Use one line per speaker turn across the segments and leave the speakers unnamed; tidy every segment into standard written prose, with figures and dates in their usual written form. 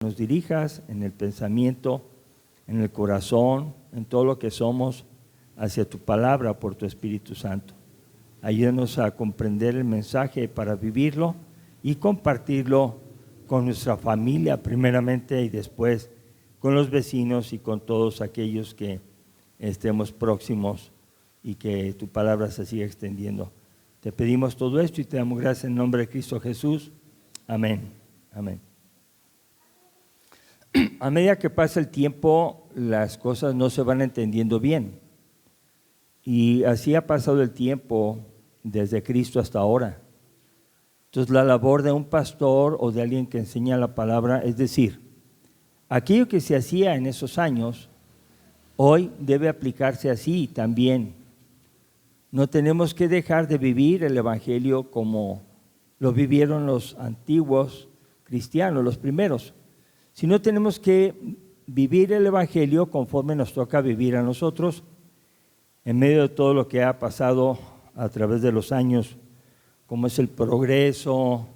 nos dirijas en el pensamiento, en el corazón, en todo lo que somos, hacia tu palabra por tu Espíritu Santo. Ayúdanos a comprender el mensaje para vivirlo y compartirlo con nuestra familia primeramente y después con los vecinos y con todos aquellos que estemos próximos y que tu palabra se siga extendiendo. Te pedimos todo esto y te damos gracias en nombre de Cristo Jesús. Amén. Amén. A medida que pasa el tiempo, las cosas no se van entendiendo bien. Y así ha pasado el tiempo desde Cristo hasta ahora. Entonces, la labor de un pastor o de alguien que enseña la palabra, es decir, aquello que se hacía en esos años, hoy debe aplicarse así también. No tenemos que dejar de vivir el Evangelio como lo vivieron los antiguos cristianos, los primeros, sino tenemos que vivir el Evangelio conforme nos toca vivir a nosotros, en medio de todo lo que ha pasado a través de los años, como es el progreso,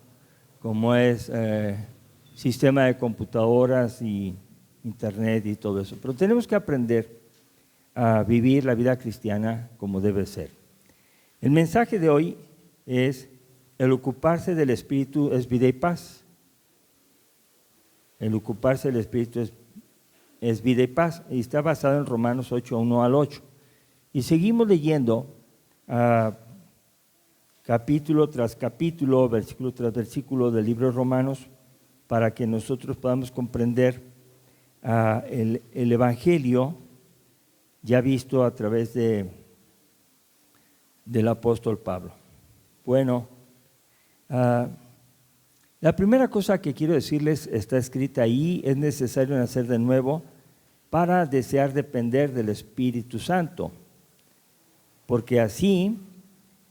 como es sistema de computadoras y internet y todo eso. Pero tenemos que aprender a vivir la vida cristiana como debe ser. El mensaje de hoy es: el ocuparse del Espíritu es vida y paz. El ocuparse del Espíritu es vida y paz. Y está basado en Romanos 8, 1 al 8. Y seguimos leyendo capítulo tras capítulo, versículo tras versículo del libro de Romanos, para que nosotros podamos comprender el Evangelio ya visto a través del apóstol Pablo. Bueno, la primera cosa que quiero decirles está escrita ahí: es necesario nacer de nuevo para desear depender del Espíritu Santo, porque así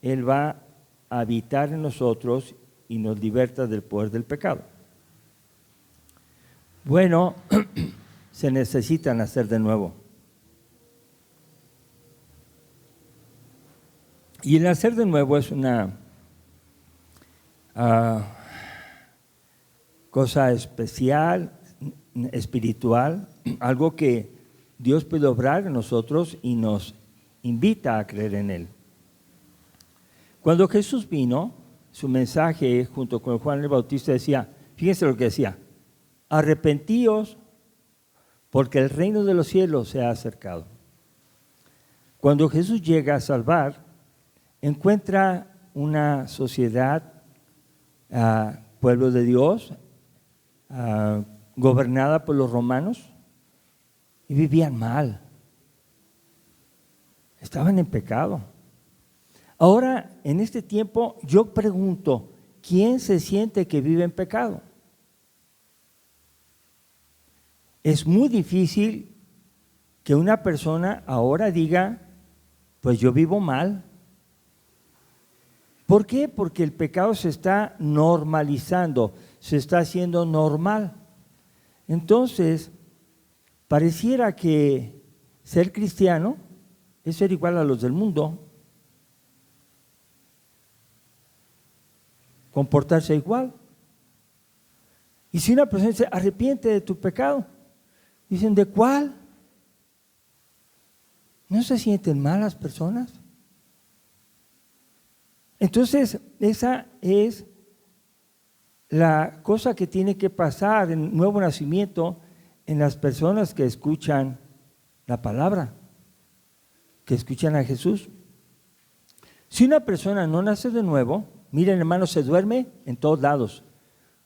Él va a habitar en nosotros y nos liberta del poder del pecado. Bueno, se necesita nacer de nuevo. Y el nacer de nuevo es una cosa especial, espiritual, algo que Dios puede obrar en nosotros y nos invita a creer en Él. Cuando Jesús vino, su mensaje junto con Juan el Bautista decía, fíjense lo que decía: arrepentíos porque el reino de los cielos se ha acercado. Cuando Jesús llega a salvar, encuentra una sociedad, pueblo de Dios, gobernada por los romanos, y vivían mal. Estaban en pecado. Ahora, en este tiempo, yo pregunto, ¿quién se siente que vive en pecado? Es muy difícil que una persona ahora diga, pues yo vivo mal. ¿Por qué? Porque el pecado se está normalizando, se está haciendo normal. Entonces, pareciera que ser cristiano es ser igual a los del mundo, comportarse igual. Y si una persona dice, arrepiente de tu pecado, dicen, ¿de cuál? ¿No se sienten mal las personas? Entonces, esa es la cosa que tiene que pasar en nuevo nacimiento en las personas que escuchan la palabra, que escuchan a Jesús. Si una persona no nace de nuevo, miren, hermanos, se duerme en todos lados,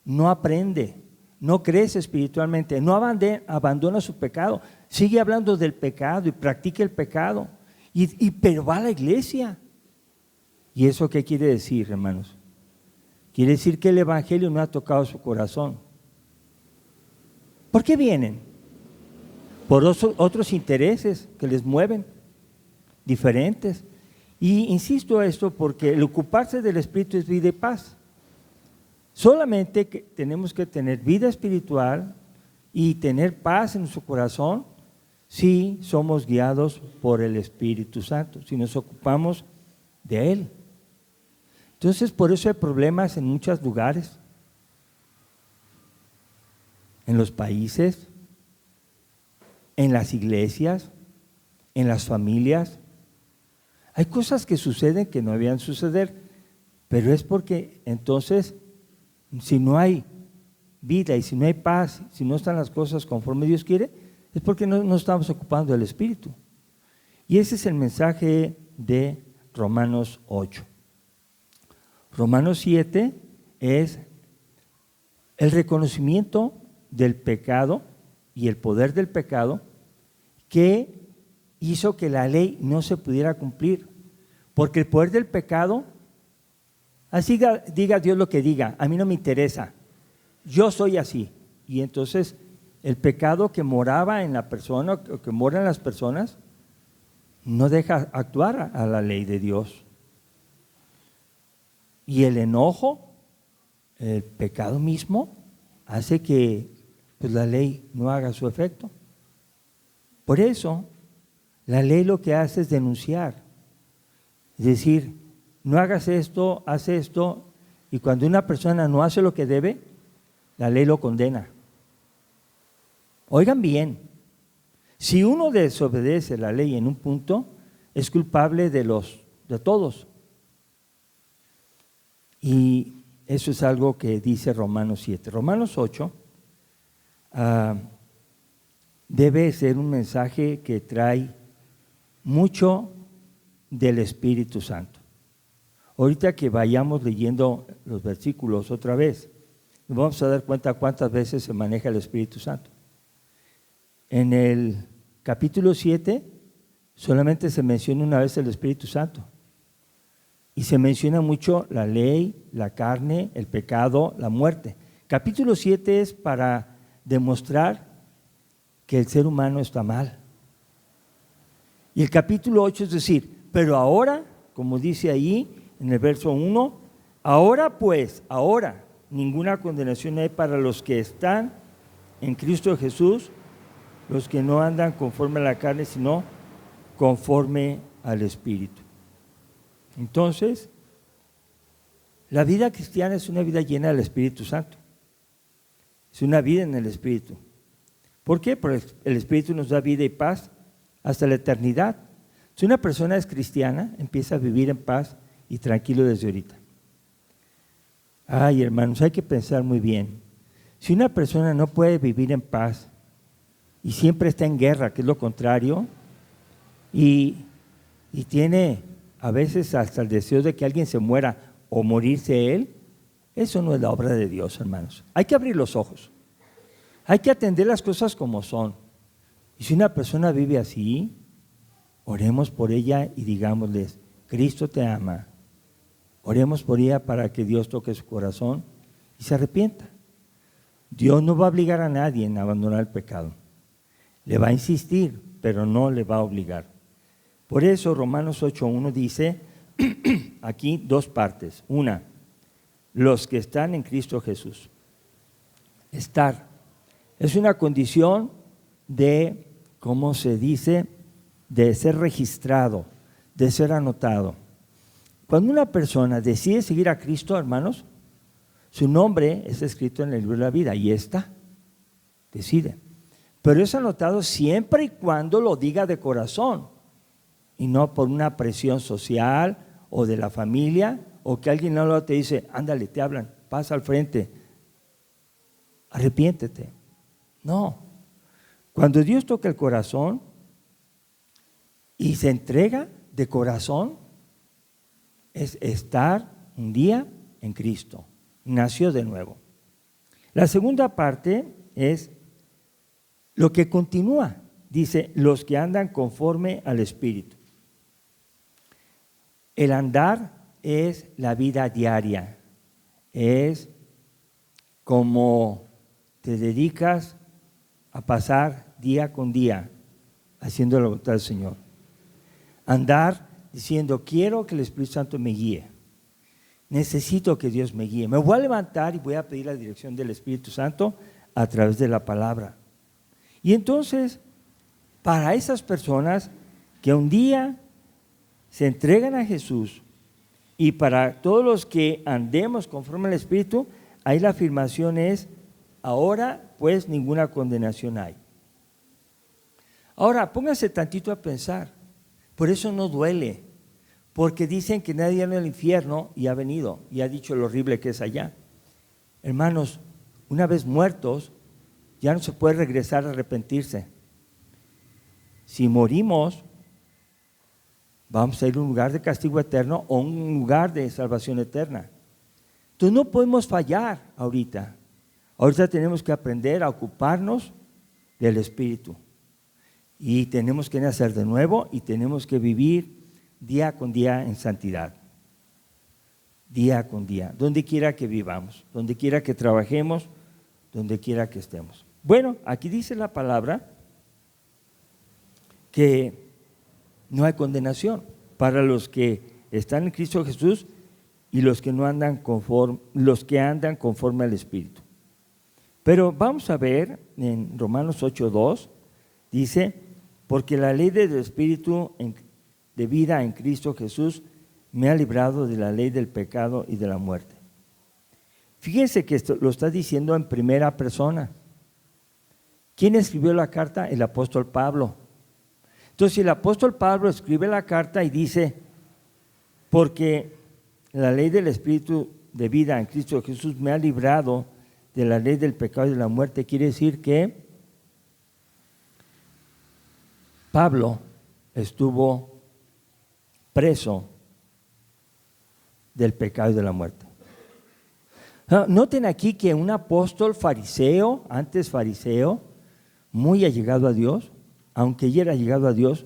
no aprende, no crece espiritualmente, no abandona su pecado, sigue hablando del pecado y practica el pecado, pero va a la iglesia. ¿Y eso qué quiere decir, hermanos? Quiere decir que el Evangelio no ha tocado su corazón. ¿Por qué vienen? Por otros intereses que les mueven, diferentes. Y insisto esto porque el ocuparse del Espíritu es vida y paz. Solamente que tenemos que tener vida espiritual y tener paz en su corazón si somos guiados por el Espíritu Santo, si nos ocupamos de Él. Entonces, por eso hay problemas en muchos lugares. en los países, en las iglesias, en las familias. Hay cosas que suceden que no debían suceder, pero es porque entonces, si no hay vida y si no hay paz, si no están las cosas conforme Dios quiere, es porque no estamos ocupando el Espíritu. Y ese es el mensaje de Romanos 8. Romanos 7 es el reconocimiento del pecado y el poder del pecado que hizo que la ley no se pudiera cumplir. Porque el poder del pecado, así diga Dios lo que diga, a mí no me interesa, yo soy así. Y entonces el pecado que moraba en la persona, o que mora en las personas, no deja actuar a la ley de Dios. Y el enojo, el pecado mismo, hace que pues, la ley no haga su efecto. Por eso, la ley lo que hace es denunciar. Es decir, no hagas esto, haz esto, y cuando una persona no hace lo que debe, la ley lo condena. Oigan bien, si uno desobedece la ley en un punto, es culpable de todos. Y eso es algo que dice Romanos 7. Romanos 8 debe ser un mensaje que trae mucho del Espíritu Santo. Ahorita que vayamos leyendo los versículos otra vez, nos vamos a dar cuenta cuántas veces se maneja el Espíritu Santo. En el capítulo 7 solamente se menciona una vez el Espíritu Santo. Y se menciona mucho la ley, la carne, el pecado, la muerte. Capítulo 7 es para demostrar que el ser humano está mal. Y el capítulo 8 es decir, pero ahora, como dice ahí en el verso 1, ahora ninguna condenación hay para los que están en Cristo Jesús, los que no andan conforme a la carne, sino conforme al Espíritu. Entonces, la vida cristiana es una vida llena del Espíritu Santo. Es una vida en el Espíritu. ¿Por qué? Porque el Espíritu nos da vida y paz hasta la eternidad. Si una persona es cristiana, empieza a vivir en paz y tranquilo desde ahorita. Ay, hermanos, hay que pensar muy bien. Si una persona no puede vivir en paz y siempre está en guerra, que es lo contrario, y tiene a veces hasta el deseo de que alguien se muera o morirse él, eso no es la obra de Dios, hermanos. Hay que abrir los ojos. Hay que atender las cosas como son. Y si una persona vive así, oremos por ella y digámosles, Cristo te ama. Oremos por ella para que Dios toque su corazón y se arrepienta. Dios no va a obligar a nadie en abandonar el pecado. Le va a insistir, pero no le va a obligar. Por eso Romanos 8:1 dice, aquí dos partes. Una, los que están en Cristo Jesús. Estar. Es una condición de, ¿cómo se dice? De ser registrado, de ser anotado. Cuando una persona decide seguir a Cristo, hermanos, su nombre es escrito en el libro de la vida y está, decide. Pero es anotado siempre y cuando lo diga de corazón y no por una presión social o de la familia o que alguien no te dice, ándale, te hablan, pasa al frente, arrepiéntete. No, cuando Dios toca el corazón y se entrega de corazón, es estar un día en Cristo, nació de nuevo. La segunda parte es lo que continúa, dice, los que andan conforme al Espíritu. El andar es la vida diaria, es como te dedicas a pasar día con día haciendo la voluntad del Señor. Andar diciendo, quiero que el Espíritu Santo me guíe. Necesito que Dios me guíe. Me voy a levantar y voy a pedir la dirección del Espíritu Santo a través de la palabra. Y entonces, para esas personas que un día se entregan a Jesús y para todos los que andemos conforme al Espíritu, ahí la afirmación es, ahora pues ninguna condenación hay. Ahora, póngase tantito a pensar. Por eso no duele, porque dicen que nadie viene al infierno y ha venido y ha dicho lo horrible que es allá. Hermanos, una vez muertos, ya no se puede regresar a arrepentirse. Si morimos, vamos a ir a un lugar de castigo eterno o un lugar de salvación eterna. Entonces no podemos fallar ahorita. Ahorita tenemos que aprender a ocuparnos del Espíritu. Y tenemos que nacer de nuevo y tenemos que vivir día con día en santidad. Día con día, donde quiera que vivamos, donde quiera que trabajemos, donde quiera que estemos. Bueno, aquí dice la palabra que no hay condenación para los que están en Cristo Jesús y los que no andan conforme, los que andan conforme al Espíritu. Pero vamos a ver en Romanos 8:2, dice, porque la ley del Espíritu de vida en Cristo Jesús me ha librado de la ley del pecado y de la muerte. Fíjense que esto lo está diciendo en primera persona. ¿Quién escribió la carta? El apóstol Pablo. Entonces, el apóstol Pablo escribe la carta y dice, porque la ley del Espíritu de vida en Cristo Jesús me ha librado de la ley del pecado y de la muerte, quiere decir que Pablo estuvo preso del pecado y de la muerte. Noten aquí que un apóstol fariseo, antes fariseo, muy allegado a Dios, aunque ya era llegado a Dios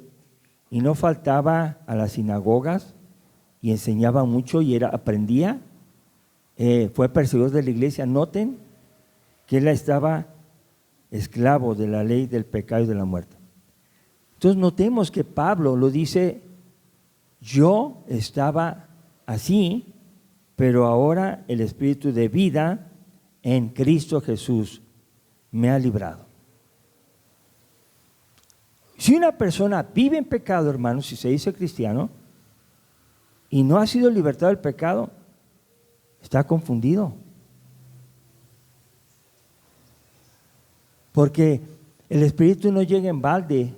y no faltaba a las sinagogas y enseñaba mucho y aprendía, fue perseguidor de la iglesia. Noten que él estaba esclavo de la ley del pecado y de la muerte. Entonces notemos que Pablo lo dice, yo estaba así, pero ahora el Espíritu de vida en Cristo Jesús me ha librado. Si una persona vive en pecado, hermanos, si se dice cristiano, y no ha sido libertado del pecado, está confundido. Porque el Espíritu no llega en balde.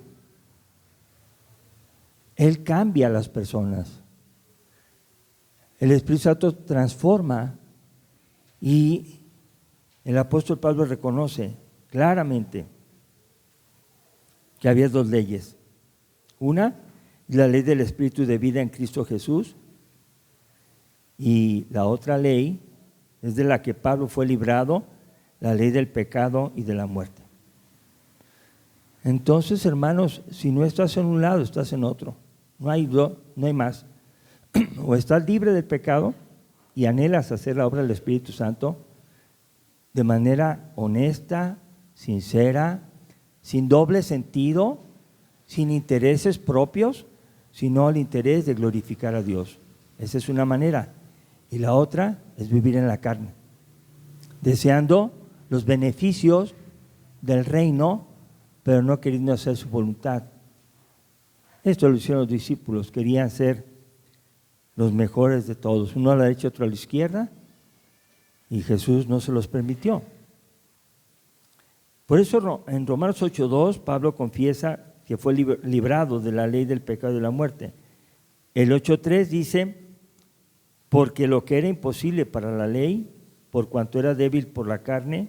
Él cambia a las personas. El Espíritu Santo transforma y el apóstol Pablo reconoce claramente que había dos leyes. Una, la ley del Espíritu de vida en Cristo Jesús, y la otra ley es de la que Pablo fue librado, la ley del pecado y de la muerte. Entonces, hermanos, si no estás en un lado, estás en otro. No hay más. O estás libre del pecado y anhelas hacer la obra del Espíritu Santo de manera honesta, sincera, sin doble sentido, sin intereses propios, sino el interés de glorificar a Dios. Esa es una manera. Y la otra es vivir en la carne, deseando los beneficios del reino, pero no queriendo hacer su voluntad. Esto lo hicieron los discípulos, querían ser los mejores de todos. Uno a la derecha, otro a la izquierda, y Jesús no se los permitió. Por eso en Romanos 8:2 Pablo confiesa que fue librado de la ley del pecado y de la muerte. El 8:3 dice, porque lo que era imposible para la ley, por cuanto era débil por la carne,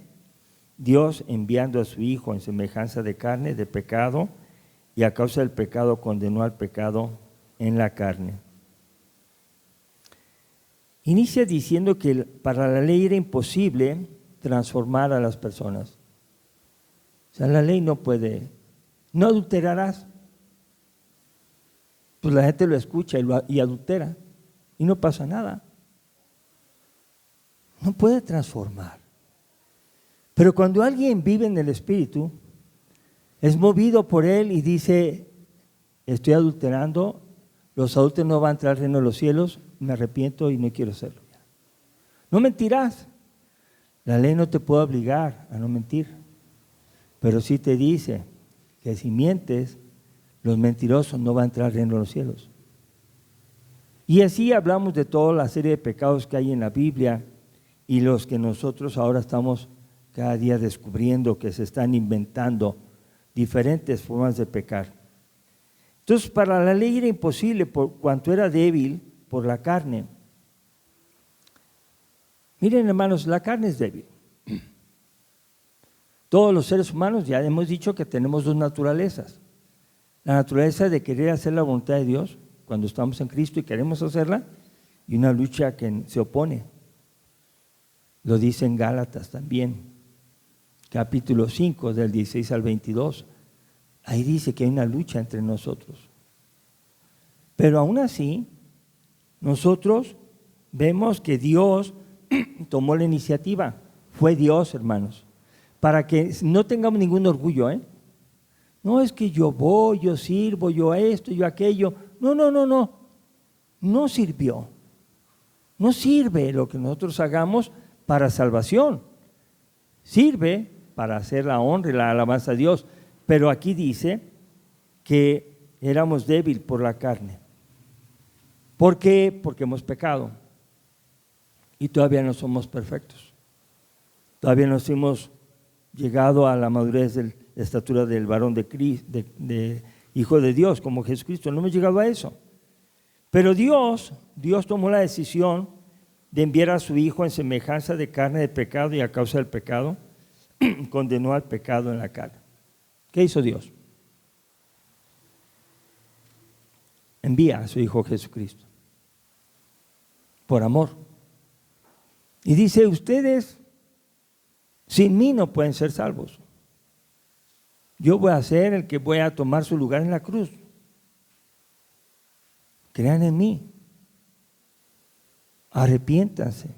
Dios enviando a su Hijo en semejanza de carne, de pecado, y a causa del pecado condenó al pecado en la carne. Inicia diciendo que para la ley era imposible transformar a las personas. O sea, la ley no puede, no adulterarás. Pues la gente lo escucha y adultera y no pasa nada. No puede transformar. Pero cuando alguien vive en el Espíritu, es movido por él y dice, estoy adulterando, los adúlteros no van a entrar al reino de los cielos, me arrepiento y no quiero hacerlo. No mentirás. La ley no te puede obligar a no mentir, pero sí te dice que si mientes, los mentirosos no van a entrar al reino de los cielos. Y así hablamos de toda la serie de pecados que hay en la Biblia y los que nosotros ahora estamos cada día descubriendo que se están inventando diferentes formas de pecar. Entonces, para la ley era imposible por cuanto era débil por la carne. Miren, hermanos, la carne es débil. Todos los seres humanos ya hemos dicho que tenemos dos naturalezas. La naturaleza de querer hacer la voluntad de Dios cuando estamos en Cristo y queremos hacerla, y una lucha que se opone. Lo dice en Gálatas también, capítulo 5, del 16 al 22. Ahí dice que hay una lucha entre nosotros. Pero aún así, nosotros vemos que Dios tomó la iniciativa. Fue Dios, hermanos, para que no tengamos ningún orgullo, No es que yo voy, yo sirvo, yo esto, yo aquello. No. No sirvió. No sirve lo que nosotros hagamos para salvación. Sirve para hacer la honra y la alabanza a Dios. Pero aquí dice que éramos débiles por la carne. ¿Por qué? Porque hemos pecado. Y todavía no somos perfectos. Todavía no hemos llegado a la madurez de la estatura del varón de Hijo de Dios, como Jesucristo. No hemos llegado a eso. Pero Dios tomó la decisión de enviar a su Hijo en semejanza de carne de pecado, y a causa del pecado condenó al pecado en la carne. ¿Qué hizo Dios? Envía a su Hijo Jesucristo por amor. Y dice, ustedes sin mí no pueden ser salvos. Yo voy a ser el que voy a tomar su lugar en la cruz. Crean en mí. Arrepiéntanse.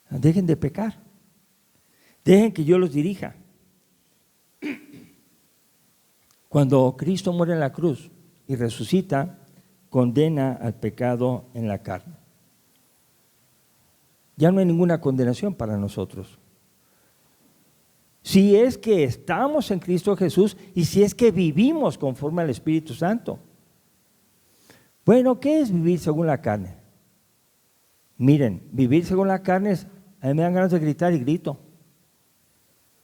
Dejen de pecar. Dejen que yo los dirija. Cuando Cristo muere en la cruz y resucita, condena al pecado en la carne. Ya no hay ninguna condenación para nosotros. Si es que estamos en Cristo Jesús y si es que vivimos conforme al Espíritu Santo. Bueno, ¿qué es vivir según la carne? Miren, vivir según la carne es, a mí me dan ganas de gritar y grito.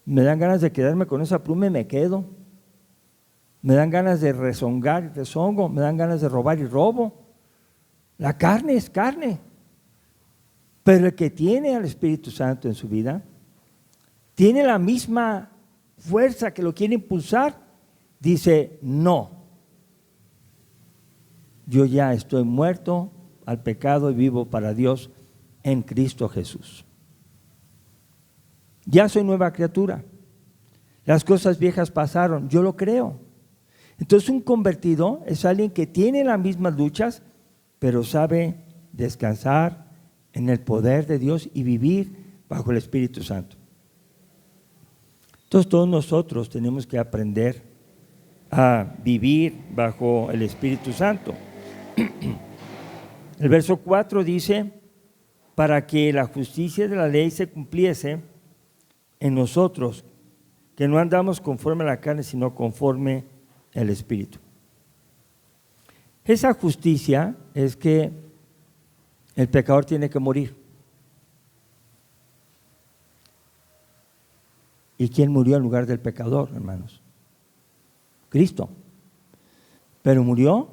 Me dan ganas de quedarme con esa pluma y me quedo. Me dan ganas de rezongar y rezongo. Me dan ganas de robar y robo. La carne es carne. Pero el que tiene al Espíritu Santo en su vida, tiene la misma fuerza que lo quiere impulsar, dice, no. Yo ya estoy muerto al pecado y vivo para Dios en Cristo Jesús. Ya soy nueva criatura. Las cosas viejas pasaron, yo lo creo. Entonces un convertido es alguien que tiene las mismas luchas, pero sabe descansar en el poder de Dios y vivir bajo el Espíritu Santo. Entonces todos nosotros tenemos que aprender a vivir bajo el Espíritu Santo. El verso 4 dice, para que la justicia de la ley se cumpliese en nosotros, que no andamos conforme a la carne, sino conforme al Espíritu. Esa justicia es que el pecador tiene que morir. ¿Y quién murió en lugar del pecador, hermanos? Cristo. Pero murió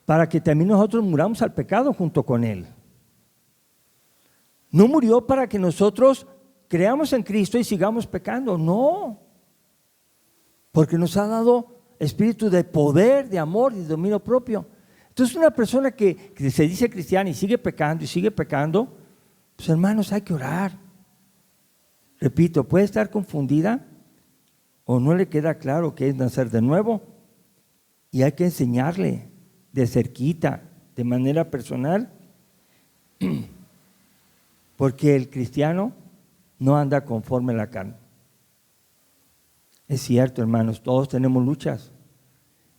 para que también nosotros muramos al pecado junto con Él. No murió para que nosotros creamos en Cristo y sigamos pecando, no. Porque nos ha dado espíritu de poder, de amor y de dominio propio. Entonces una persona que se dice cristiana y sigue pecando, pues hermanos, hay que orar. Repito, puede estar confundida o no le queda claro qué es nacer de nuevo, y hay que enseñarle de cerquita, de manera personal, porque el cristiano no anda conforme a la carne. Es cierto, hermanos, todos tenemos luchas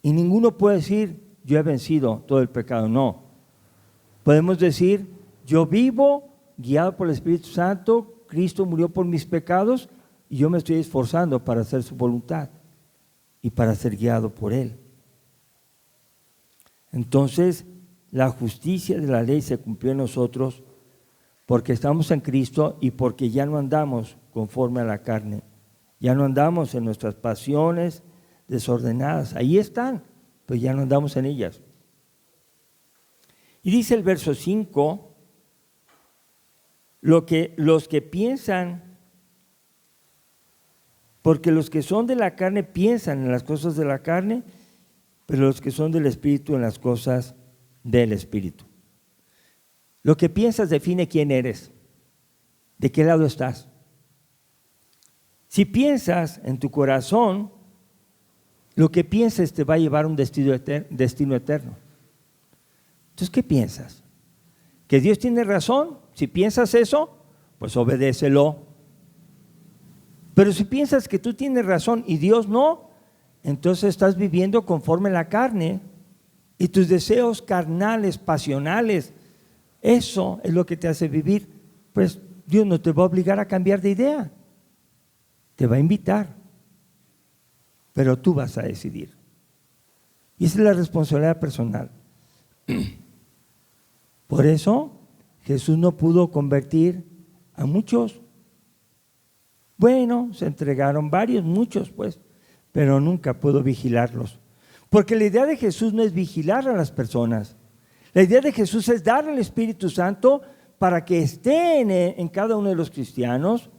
y ninguno puede decir, yo he vencido todo el pecado. No, podemos decir, yo vivo guiado por el Espíritu Santo, Cristo murió por mis pecados y yo me estoy esforzando para hacer su voluntad y para ser guiado por Él. Entonces, la justicia de la ley se cumplió en nosotros porque estamos en Cristo y porque ya no andamos conforme a la carne. Ya no andamos en nuestras pasiones desordenadas. Ahí están, pero ya no andamos en ellas. Y dice el verso 5, los que piensan, porque los que son de la carne piensan en las cosas de la carne, pero los que son del Espíritu en las cosas del Espíritu. Lo que piensas define quién eres, de qué lado estás. Si piensas en tu corazón, lo que pienses te va a llevar a un destino eterno. Entonces, ¿qué piensas? ¿Que Dios tiene razón? Si piensas eso, pues obedécelo. Pero si piensas que tú tienes razón y Dios no, entonces estás viviendo conforme a la carne y tus deseos carnales, pasionales, eso es lo que te hace vivir. Pues Dios no te va a obligar a cambiar de idea, te va a invitar, pero tú vas a decidir. Y esa es la responsabilidad personal. Por eso Jesús no pudo convertir a muchos. Bueno, se entregaron muchos pues, pero nunca pudo vigilarlos. Porque la idea de Jesús no es vigilar a las personas. La idea de Jesús es darle el Espíritu Santo para que esté en cada uno de los cristianos,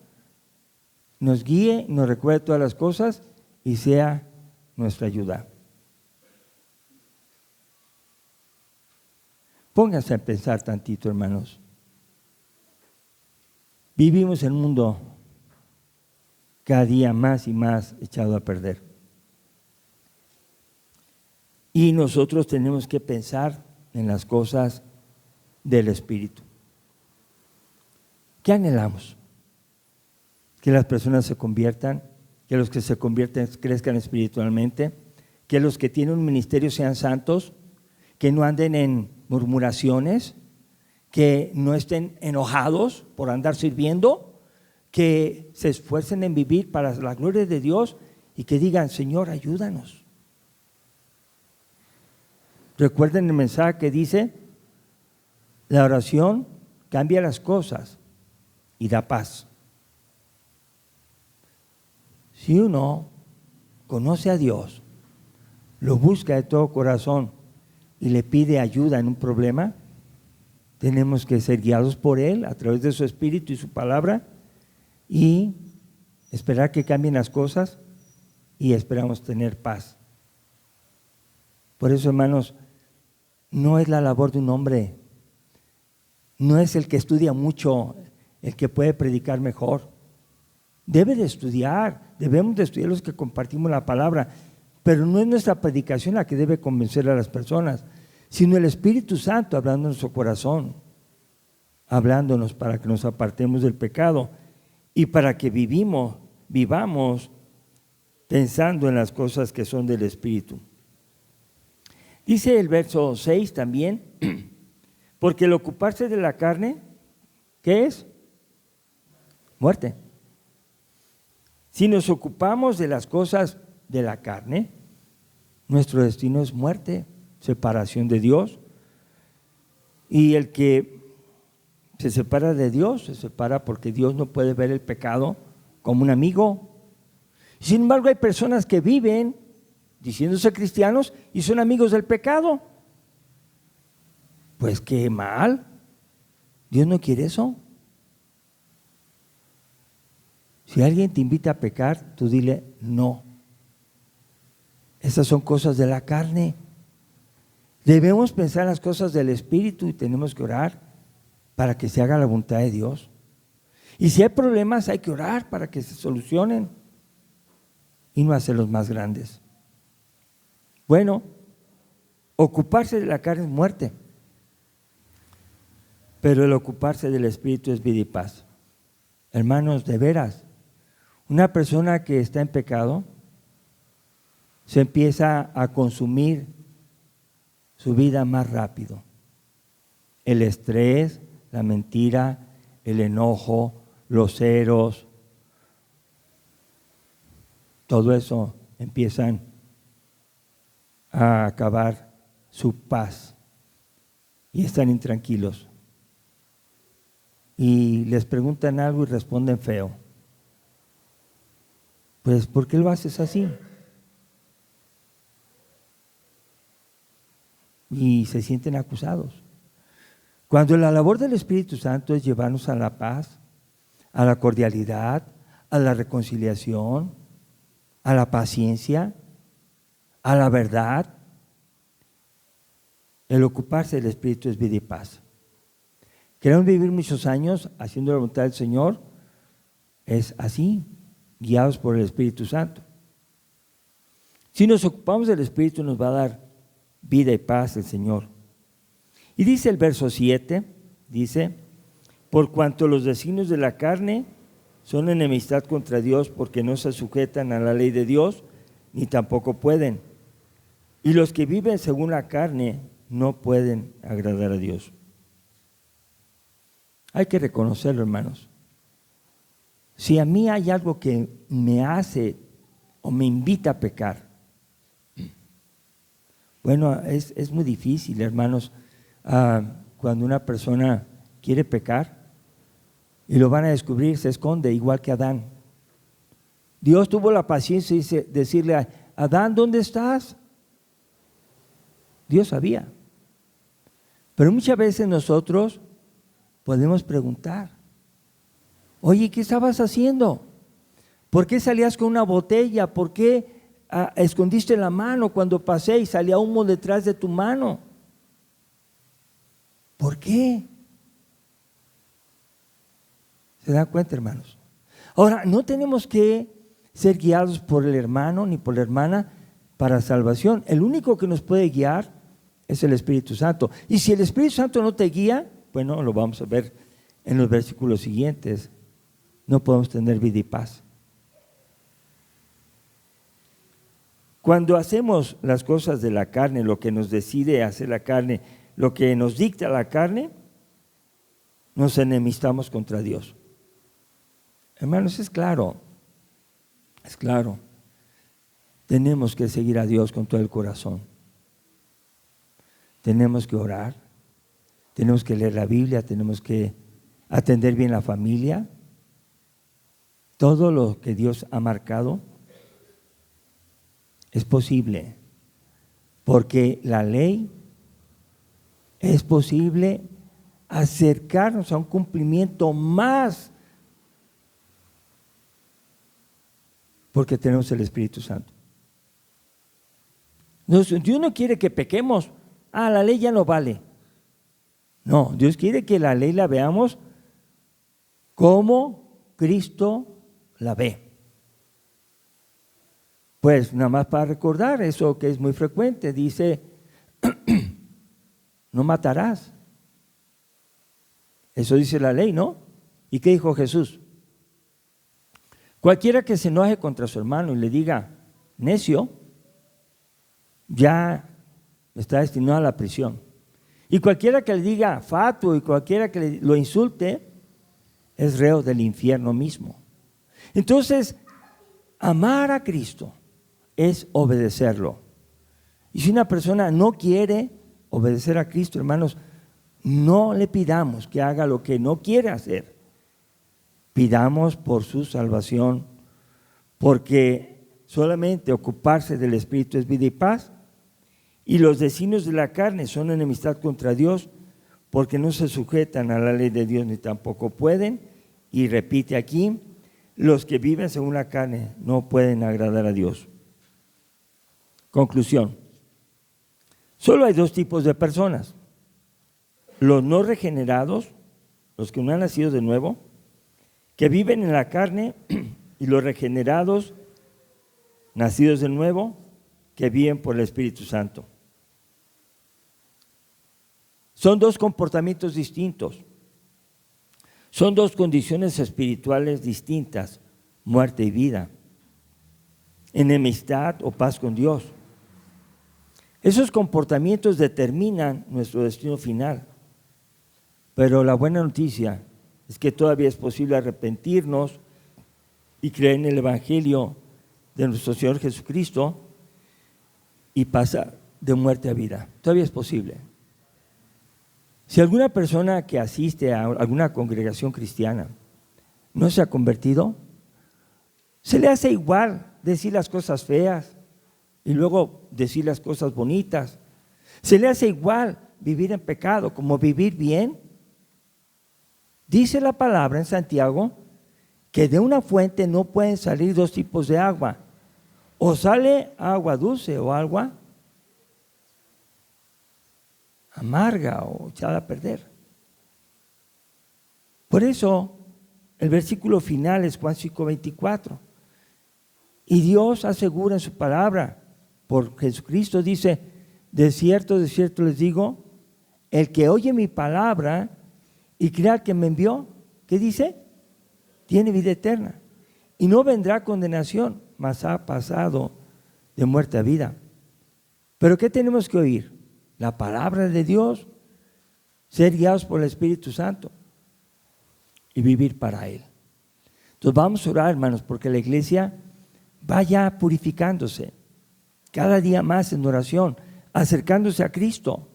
nos guíe, nos recuerde todas las cosas y sea nuestra ayuda. Pónganse a pensar tantito, hermanos. Vivimos en un mundo cada día más y más echado a perder. Y nosotros tenemos que pensar en las cosas del Espíritu. ¿Qué anhelamos? Que las personas se conviertan, que los que se convierten crezcan espiritualmente, que los que tienen un ministerio sean santos, que no anden en murmuraciones, que no estén enojados por andar sirviendo, que se esfuercen en vivir para la gloria de Dios y que digan, Señor, ayúdanos. Recuerden el mensaje que dice, la oración cambia las cosas y da paz. Si uno conoce a Dios, lo busca de todo corazón y le pide ayuda en un problema, tenemos que ser guiados por Él a través de su Espíritu y su palabra y esperar que cambien las cosas y esperamos tener paz. Por eso, hermanos, no es la labor de un hombre, no es el que estudia mucho el que puede predicar mejor. Debe de estudiar, debemos de estudiar los que compartimos la palabra, pero no es nuestra predicación la que debe convencer a las personas, sino el Espíritu Santo hablando en nuestro corazón, hablándonos para que nos apartemos del pecado y para que vivamos pensando en las cosas que son del Espíritu. Dice el verso 6 también, porque el ocuparse de la carne, ¿qué es? Muerte. Si nos ocupamos de las cosas de la carne, nuestro destino es muerte, separación de Dios. Y el que se separa de Dios, se separa porque Dios no puede ver el pecado como un amigo. Sin embargo, hay personas que viven diciéndose cristianos y son amigos del pecado. Pues qué mal. Dios no quiere eso. Si alguien te invita a pecar, tú dile no. Estas son cosas de la carne. Debemos pensar en las cosas del Espíritu y tenemos que orar para que se haga la voluntad de Dios. Y si hay problemas, hay que orar para que se solucionen y no hacerlos más grandes. Bueno, ocuparse de la carne es muerte, pero el ocuparse del Espíritu es vida y paz. Hermanos, de veras, una persona que está en pecado se empieza a consumir su vida más rápido. El estrés, la mentira, el enojo, los celos, todo eso empiezan a acabar su paz y están intranquilos. Y les preguntan algo y responden feo. Pues, ¿por qué lo haces así? Y se sienten acusados. Cuando la labor del Espíritu Santo es llevarnos a la paz, a la cordialidad, a la reconciliación, a la paciencia, a la verdad, el ocuparse del Espíritu es vida y paz. Queremos vivir muchos años haciendo la voluntad del Señor, es así, guiados por el Espíritu Santo. Si nos ocupamos del Espíritu nos va a dar vida y paz el Señor. Y dice el verso 7, dice, por cuanto los designios de la carne son enemistad contra Dios porque no se sujetan a la ley de Dios, ni tampoco pueden. Y los que viven según la carne no pueden agradar a Dios. Hay que reconocerlo, hermanos. Si a mí hay algo que me hace o me invita a pecar, bueno, es muy difícil, hermanos, cuando una persona quiere pecar y lo van a descubrir, se esconde, igual que Adán. Dios tuvo la paciencia de decirle a Adán, ¿dónde estás? Dios sabía. Pero muchas veces nosotros podemos preguntar, oye, ¿qué estabas haciendo? ¿Por qué salías con una botella? ¿Por qué escondiste la mano cuando pasé y salía humo detrás de tu mano? ¿Por qué? ¿Se dan cuenta, hermanos? Ahora, no tenemos que ser guiados por el hermano ni por la hermana para salvación. El único que nos puede guiar es el Espíritu Santo. Y si el Espíritu Santo no te guía, bueno, lo vamos a ver en los versículos siguientes, no podemos tener vida y paz. Cuando hacemos las cosas de la carne, lo que nos decide hacer la carne, lo que nos dicta la carne, nos enemistamos contra Dios. Hermanos, es claro. Tenemos que seguir a Dios con todo el corazón. Tenemos que orar, tenemos que leer la Biblia, tenemos que atender bien la familia. Todo lo que Dios ha marcado es posible, porque la ley es posible acercarnos a un cumplimiento más, porque tenemos el Espíritu Santo. Dios no quiere que pequemos. La ley ya no vale. No, Dios quiere que la ley la veamos como Cristo la ve. Pues nada más para recordar eso que es muy frecuente, dice, no matarás. Eso dice la ley, ¿no? ¿Y qué dijo Jesús? Cualquiera que se enoje contra su hermano y le diga necio, ya está destinado a la prisión. Y cualquiera que le diga fatuo y cualquiera que lo insulte, es reo del infierno mismo. Entonces, amar a Cristo es obedecerlo. Y si una persona no quiere obedecer a Cristo, hermanos, no le pidamos que haga lo que no quiere hacer. Pidamos por su salvación, porque solamente ocuparse del Espíritu es vida y paz, y los designios de la carne son enemistad contra Dios, porque no se sujetan a la ley de Dios ni tampoco pueden. Y repite aquí, los que viven según la carne no pueden agradar a Dios. Conclusión. Solo hay dos tipos de personas: los no regenerados, los que no han nacido de nuevo, que viven en la carne, y los regenerados, nacidos de nuevo, que viven por el Espíritu Santo. Son dos comportamientos distintos. Son dos condiciones espirituales distintas: muerte y vida, enemistad o paz con Dios. Esos comportamientos determinan nuestro destino final. Pero la buena noticia es que todavía es posible arrepentirnos y creer en el Evangelio de nuestro Señor Jesucristo y pasar de muerte a vida. Todavía es posible. Si alguna persona que asiste a alguna congregación cristiana no se ha convertido, Se le hace igual decir las cosas feas y luego decir las cosas bonitas. Se le hace igual vivir en pecado como vivir bien. Dice la palabra en Santiago que de una fuente no pueden salir dos tipos de agua. O sale agua dulce o agua amarga o echada a perder. Por eso el versículo final es Juan 5:24. Y Dios asegura en su palabra, por Jesucristo dice: de cierto les digo, el que oye mi palabra y crea al que me envió, ¿qué dice? Tiene vida eterna y no vendrá a condenación, mas ha pasado de muerte a vida. ¿Pero qué tenemos que oír? La palabra de Dios, ser guiados por el Espíritu Santo y vivir para Él. Entonces vamos a orar, hermanos, porque la iglesia vaya purificándose cada día más en oración, acercándose a Cristo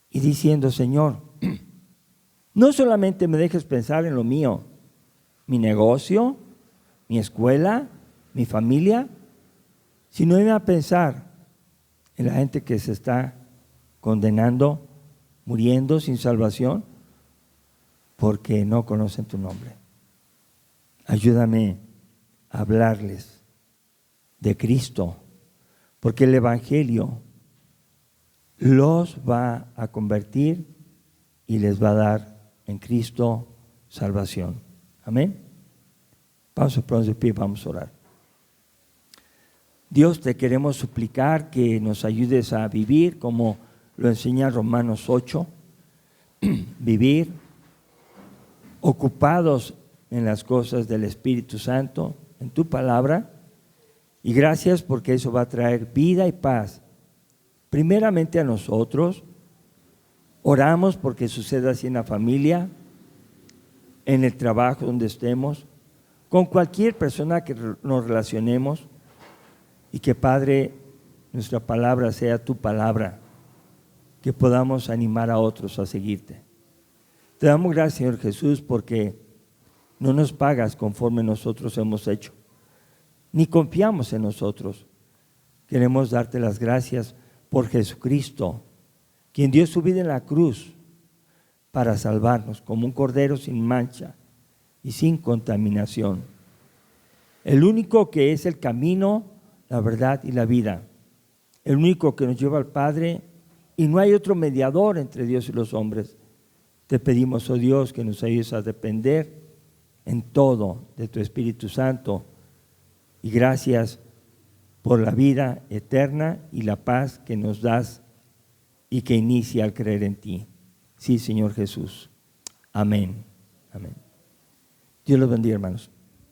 y diciendo: Señor, no solamente me dejes pensar en lo mío, mi negocio, mi escuela, mi familia, sino ayúdame a pensar en la gente que se está condenando, muriendo sin salvación, porque no conocen tu nombre. Ayúdame a hablarles de Cristo, porque el Evangelio los va a convertir y les va a dar en Cristo salvación. Amén. Vamos a ponernos de pie, vamos a orar. Dios, te queremos suplicar que nos ayudes a vivir como lo enseña Romanos 8, vivir ocupados en las cosas del Espíritu Santo, en tu palabra. Y gracias porque eso va a traer vida y paz, primeramente a nosotros. Oramos porque suceda así en la familia, en el trabajo donde estemos, con cualquier persona que nos relacionemos, y que, Padre, nuestra palabra sea tu palabra, que podamos animar a otros a seguirte. Te damos gracias, Señor Jesús, porque no nos pagas conforme nosotros hemos hecho, ni confiamos en nosotros. Queremos darte las gracias por Jesucristo, quien dio su vida en la cruz para salvarnos, como un cordero sin mancha y sin contaminación. El único que es el camino, la verdad y la vida. El único que nos lleva al Padre, y no hay otro mediador entre Dios y los hombres. Te pedimos, oh Dios, que nos ayudes a depender en todo de tu Espíritu Santo. Y gracias por la vida eterna y la paz que nos das y que inicia al creer en ti. Sí, Señor Jesús. Amén. Amén. Dios los bendiga, hermanos.